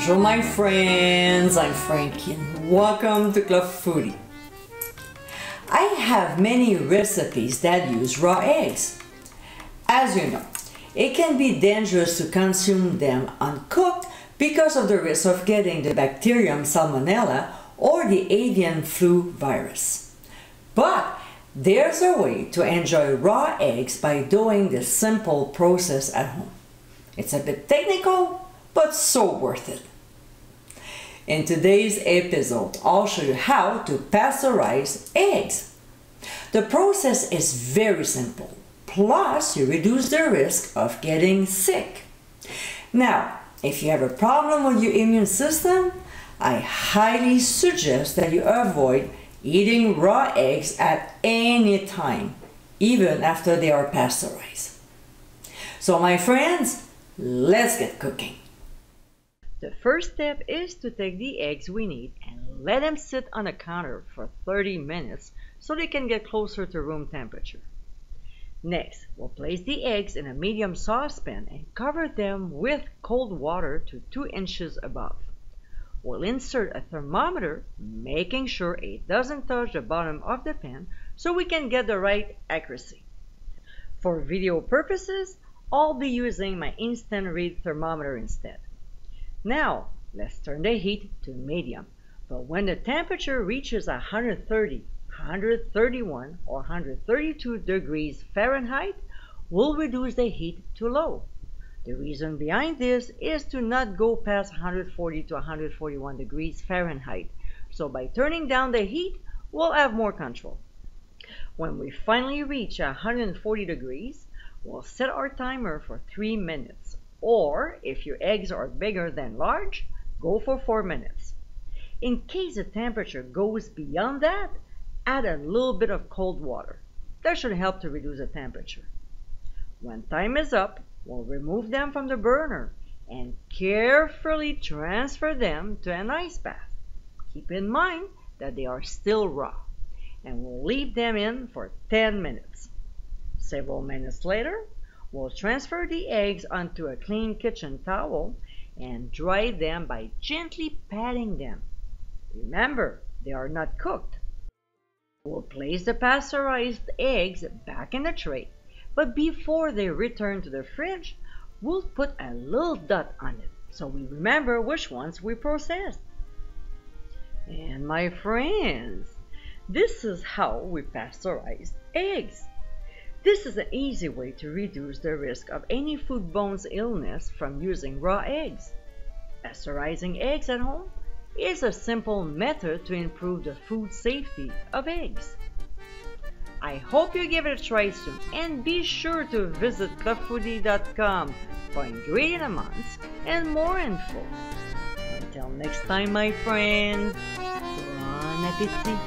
Bonjour my friends, I'm Frankie and welcome to Club Foodie. I have many recipes that use raw eggs. As you know, it can be dangerous to consume them uncooked because of the risk of getting the bacterium Salmonella or the avian flu virus. But there's a way to enjoy raw eggs by doing the simple process at home. It's a bit technical, but so worth it. In today's episode, I'll show you how to pasteurize eggs. The process is very simple, plus you reduce the risk of getting sick. Now, if you have a problem with your immune system, I highly suggest that you avoid eating raw eggs at any time, even after they are pasteurized. So my friends, let's get cooking. The first step is to take the eggs we need and let them sit on a counter for 30 minutes so they can get closer to room temperature. Next, we'll place the eggs in a medium saucepan and cover them with cold water to 2 inches above. We'll insert a thermometer, making sure it doesn't touch the bottom of the pan so we can get the right accuracy. For video purposes, I'll be using my instant read thermometer instead. Now, let's turn the heat to medium, but when the temperature reaches 130, 131, or 132 degrees Fahrenheit, we'll reduce the heat to low. The reason behind this is to not go past 140 to 141 degrees Fahrenheit, so by turning down the heat, we'll have more control. When we finally reach 140 degrees, we'll set our timer for 3 minutes. Or, if your eggs are bigger than large, go for 4 minutes. In case the temperature goes beyond that, add a little bit of cold water. That should help to reduce the temperature. When time is up, we'll remove them from the burner and carefully transfer them to an ice bath. Keep in mind that they are still raw, and we'll leave them in for 10 minutes. Several minutes later, we'll transfer the eggs onto a clean kitchen towel and dry them by gently patting them. Remember, they are not cooked. We'll place the pasteurized eggs back in the tray, but before they return to the fridge, we'll put a little dot on it so we remember which ones we processed. And my friends, this is how we pasteurize eggs. This is an easy way to reduce the risk of any foodborne illness from using raw eggs. Pasteurizing eggs at home is a simple method to improve the food safety of eggs. I hope you give it a try soon, and be sure to visit clubfoodie.com for ingredient amounts and more info. Until next time, my friends, bon appétit!